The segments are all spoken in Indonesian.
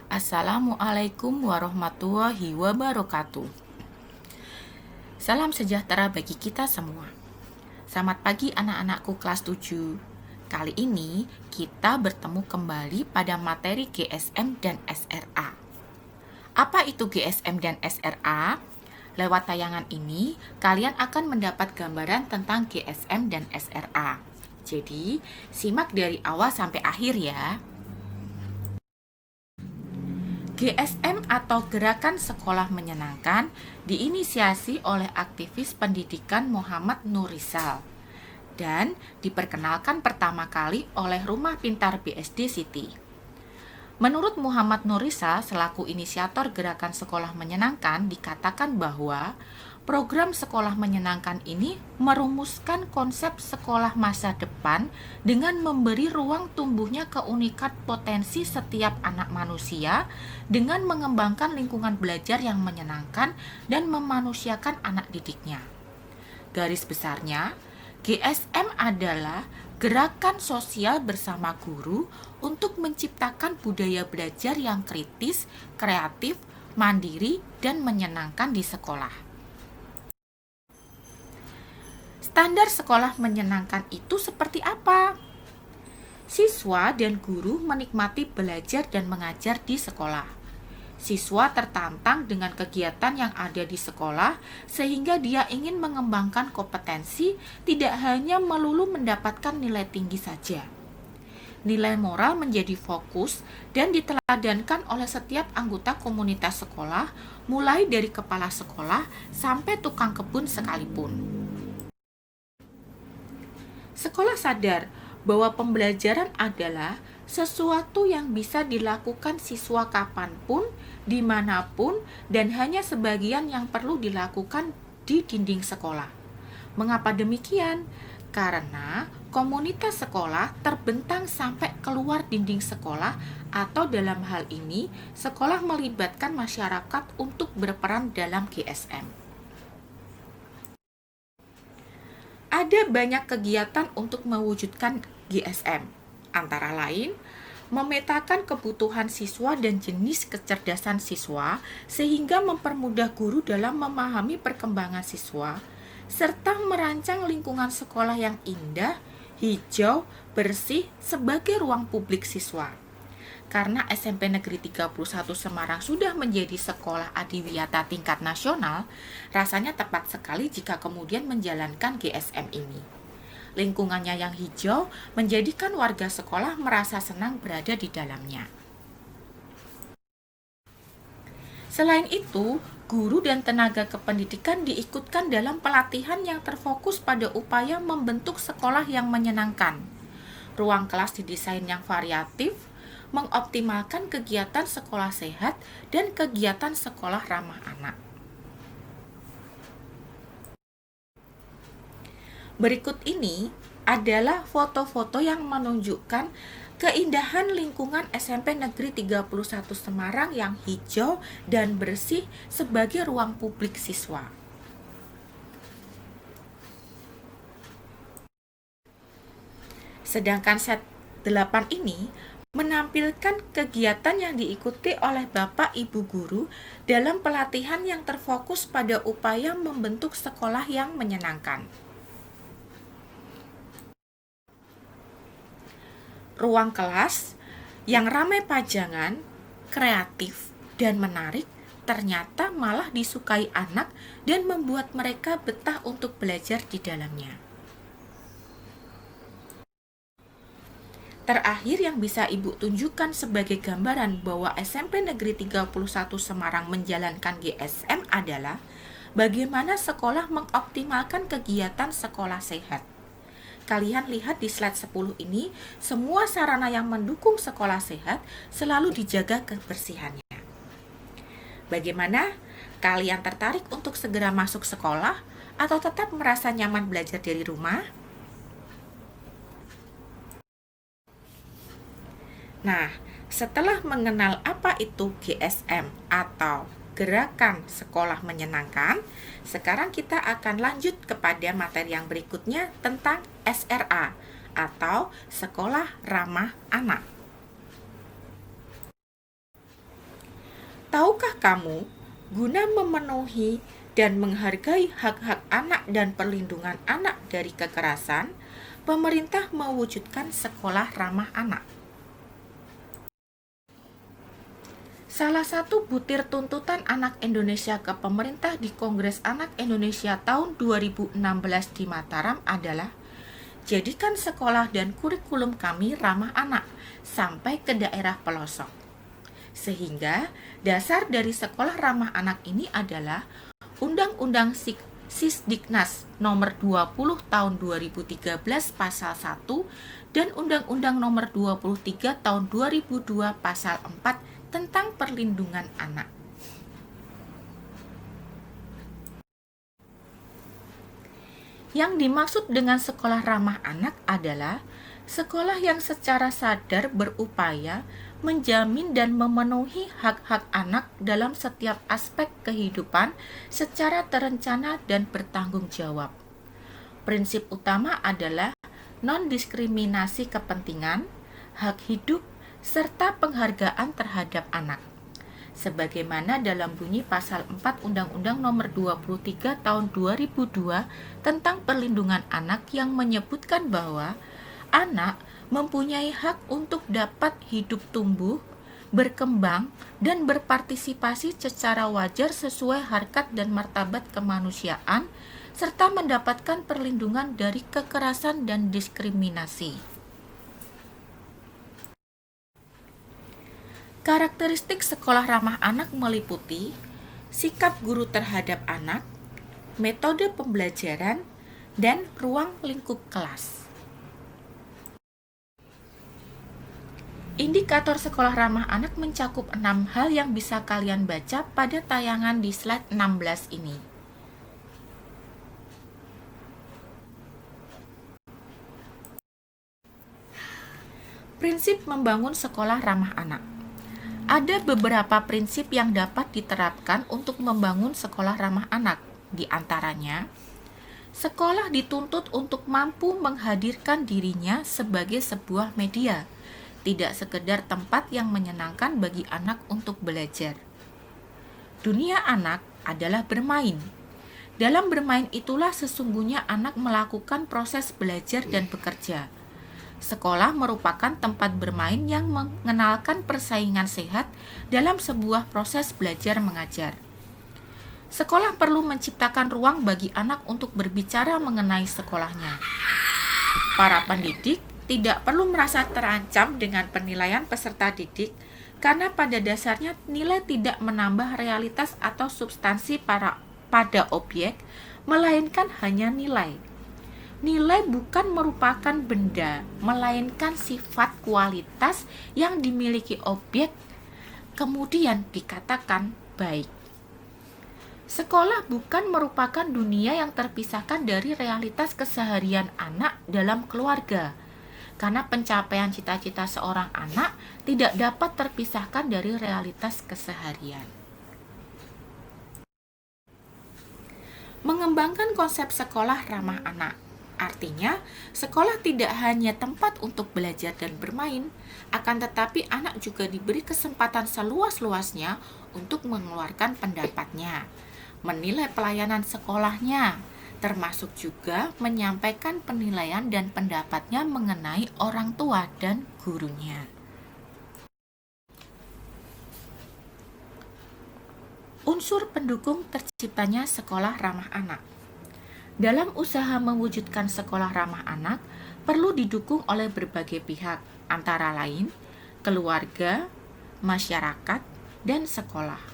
Assalamualaikum warahmatullahi wabarakatuh. Salam sejahtera bagi kita semua. Selamat pagi anak-anakku kelas 7. Kali ini kita bertemu kembali pada materi GSM dan SRA. Apa itu GSM dan SRA? Lewat tayangan ini, kalian akan mendapat gambaran tentang GSM dan SRA. Jadi, simak dari awal sampai akhir ya. GSM atau Gerakan Sekolah Menyenangkan diinisiasi oleh aktivis pendidikan Muhammad Nurisal dan diperkenalkan pertama kali oleh Rumah Pintar BSD City. Menurut Muhammad Nurisal selaku inisiator Gerakan Sekolah Menyenangkan dikatakan bahwa program sekolah menyenangkan ini merumuskan konsep sekolah masa depan dengan memberi ruang tumbuhnya keunikan potensi setiap anak manusia dengan mengembangkan lingkungan belajar yang menyenangkan dan memanusiakan anak didiknya. Garis besarnya, GSM adalah gerakan sosial bersama guru untuk menciptakan budaya belajar yang kritis, kreatif, mandiri, dan menyenangkan di sekolah. Standar sekolah menyenangkan itu seperti apa? Siswa dan guru menikmati belajar dan mengajar di sekolah. Siswa tertantang dengan kegiatan yang ada di sekolah sehingga dia ingin mengembangkan kompetensi, tidak hanya melulu mendapatkan nilai tinggi saja. Nilai moral menjadi fokus dan diteladankan oleh setiap anggota komunitas sekolah, mulai dari kepala sekolah sampai tukang kebun sekalipun. Sekolah sadar bahwa pembelajaran adalah sesuatu yang bisa dilakukan siswa kapanpun, dimanapun, dan hanya sebagian yang perlu dilakukan di dinding sekolah. Mengapa demikian? Karena komunitas sekolah terbentang sampai keluar dinding sekolah, atau dalam hal ini, sekolah melibatkan masyarakat untuk berperan dalam GSM. Ada banyak kegiatan untuk mewujudkan GSM, antara lain memetakan kebutuhan siswa dan jenis kecerdasan siswa sehingga mempermudah guru dalam memahami perkembangan siswa, serta merancang lingkungan sekolah yang indah, hijau, bersih sebagai ruang publik siswa. Karena SMP Negeri 31 Semarang sudah menjadi sekolah adiwiyata tingkat nasional, rasanya tepat sekali jika kemudian menjalankan GSM ini. Lingkungannya yang hijau menjadikan warga sekolah merasa senang berada di dalamnya. Selain itu, guru dan tenaga kependidikan diikutkan dalam pelatihan yang terfokus pada upaya membentuk sekolah yang menyenangkan. Ruang kelas didesain yang variatif, mengoptimalkan kegiatan sekolah sehat dan kegiatan sekolah ramah anak. Berikut ini adalah foto-foto yang menunjukkan keindahan lingkungan SMP Negeri 31 Semarang yang hijau dan bersih sebagai ruang publik siswa. Sedangkan set 8 ini menampilkan kegiatan yang diikuti oleh Bapak Ibu guru dalam pelatihan yang terfokus pada upaya membentuk sekolah yang menyenangkan. Ruang kelas yang ramai pajangan, kreatif, dan menarik ternyata malah disukai anak dan membuat mereka betah untuk belajar di dalamnya. Terakhir yang bisa Ibu tunjukkan sebagai gambaran bahwa SMP Negeri 31 Semarang menjalankan GSM adalah bagaimana sekolah mengoptimalkan kegiatan sekolah sehat. Kalian lihat di slide 10 ini, semua sarana yang mendukung sekolah sehat selalu dijaga kebersihannya. Bagaimana? Kalian tertarik untuk segera masuk sekolah atau tetap merasa nyaman belajar dari rumah? Nah, setelah mengenal apa itu GSM atau Gerakan Sekolah Menyenangkan, sekarang kita akan lanjut kepada materi yang berikutnya tentang SRA atau Sekolah Ramah Anak. Tahukah kamu, guna memenuhi dan menghargai hak-hak anak dan perlindungan anak dari kekerasan, pemerintah mewujudkan sekolah ramah anak. Salah satu butir tuntutan anak Indonesia ke pemerintah di Kongres Anak Indonesia tahun 2016 di Mataram adalah jadikan sekolah dan kurikulum kami ramah anak sampai ke daerah pelosok. Sehingga dasar dari sekolah ramah anak ini adalah Undang-Undang Sisdiknas nomor 20 tahun 2013 pasal 1 dan Undang-Undang nomor 23 tahun 2002 pasal 4 tentang perlindungan anak. Yang dimaksud dengan sekolah ramah anak adalah sekolah yang secara sadar berupaya menjamin dan memenuhi hak-hak anak dalam setiap aspek kehidupan secara terencana dan bertanggung jawab. Prinsip utama adalah non-diskriminasi kepentingan, hak hidup, serta penghargaan terhadap anak. Sebagaimana dalam bunyi pasal 4 Undang-Undang nomor 23 tahun 2002 tentang perlindungan anak yang menyebutkan bahwa anak mempunyai hak untuk dapat hidup tumbuh, berkembang, dan berpartisipasi secara wajar sesuai harkat dan martabat kemanusiaan, serta mendapatkan perlindungan dari kekerasan dan diskriminasi. Karakteristik sekolah ramah anak meliputi sikap guru terhadap anak, metode pembelajaran, dan ruang lingkup kelas. Indikator sekolah ramah anak mencakup 6 hal yang bisa kalian baca pada tayangan di slide 16 ini. Prinsip membangun sekolah ramah anak. Ada beberapa prinsip yang dapat diterapkan untuk membangun sekolah ramah anak. Di antaranya, sekolah dituntut untuk mampu menghadirkan dirinya sebagai sebuah media, tidak sekedar tempat yang menyenangkan bagi anak untuk belajar. Dunia anak adalah bermain. Dalam bermain itulah sesungguhnya anak melakukan proses belajar dan bekerja. Sekolah merupakan tempat bermain yang mengenalkan persaingan sehat dalam sebuah proses belajar mengajar. Sekolah perlu menciptakan ruang bagi anak untuk berbicara mengenai sekolahnya. Para pendidik tidak perlu merasa terancam dengan penilaian peserta didik karena pada dasarnya nilai tidak menambah realitas atau substansi pada objek, melainkan hanya nilai. Nilai bukan merupakan benda, melainkan sifat kualitas yang dimiliki objek, kemudian dikatakan baik. Sekolah bukan merupakan dunia yang terpisahkan dari realitas keseharian anak dalam keluarga, karena pencapaian cita-cita seorang anak tidak dapat terpisahkan dari realitas keseharian. Mengembangkan konsep sekolah ramah anak. Artinya, sekolah tidak hanya tempat untuk belajar dan bermain, akan tetapi anak juga diberi kesempatan seluas-luasnya untuk mengeluarkan pendapatnya, menilai pelayanan sekolahnya, termasuk juga menyampaikan penilaian dan pendapatnya mengenai orang tua dan gurunya. Unsur pendukung terciptanya sekolah ramah anak. Dalam usaha mewujudkan sekolah ramah anak, perlu didukung oleh berbagai pihak, antara lain keluarga, masyarakat, dan sekolah.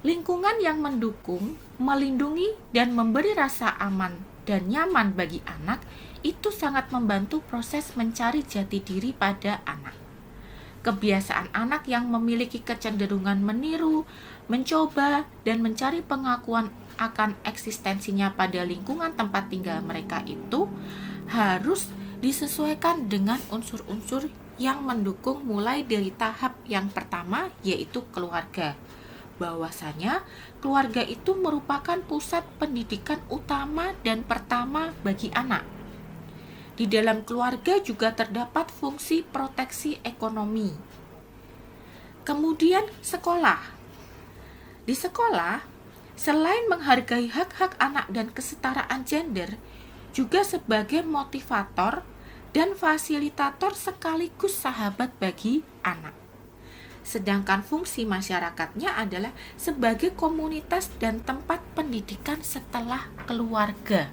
Lingkungan yang mendukung, melindungi, dan memberi rasa aman dan nyaman bagi anak itu sangat membantu proses mencari jati diri pada anak. Kebiasaan anak yang memiliki kecenderungan meniru, mencoba, dan mencari pengakuan akan eksistensinya pada lingkungan tempat tinggal mereka itu harus disesuaikan dengan unsur-unsur yang mendukung mulai dari tahap yang pertama, yaitu keluarga. Bahwasanya keluarga itu merupakan pusat pendidikan utama dan pertama bagi anak. Di dalam keluarga juga terdapat fungsi proteksi ekonomi. Kemudian sekolah. Di sekolah, selain menghargai hak-hak anak dan kesetaraan gender, juga sebagai motivator dan fasilitator sekaligus sahabat bagi anak. Sedangkan fungsi masyarakatnya adalah sebagai komunitas dan tempat pendidikan setelah keluarga.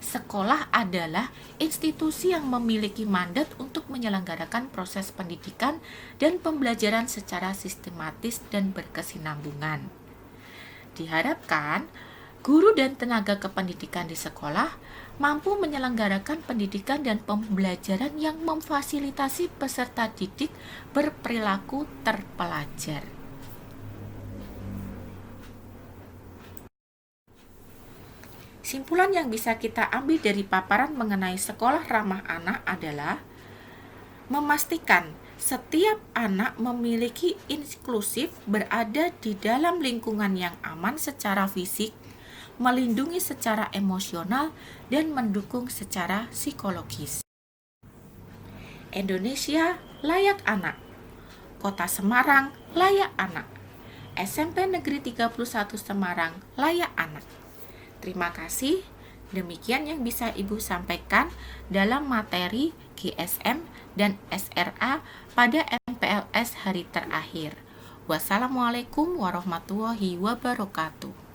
Sekolah adalah institusi yang memiliki mandat untuk menyelenggarakan proses pendidikan dan pembelajaran secara sistematis dan berkesinambungan. Diharapkan, guru dan tenaga kependidikan di sekolah mampu menyelenggarakan pendidikan dan pembelajaran yang memfasilitasi peserta didik berperilaku terpelajar. Simpulan yang bisa kita ambil dari paparan mengenai sekolah ramah anak adalah memastikan setiap anak memiliki inklusif, berada di dalam lingkungan yang aman secara fisik, melindungi secara emosional, dan mendukung secara psikologis. Indonesia layak anak. Kota Semarang layak anak. SMP Negeri 31 Semarang layak anak. Terima kasih. Demikian yang bisa Ibu sampaikan dalam materi GSM dan SRA pada MPLS hari terakhir. Wassalamualaikum warahmatullahi wabarakatuh.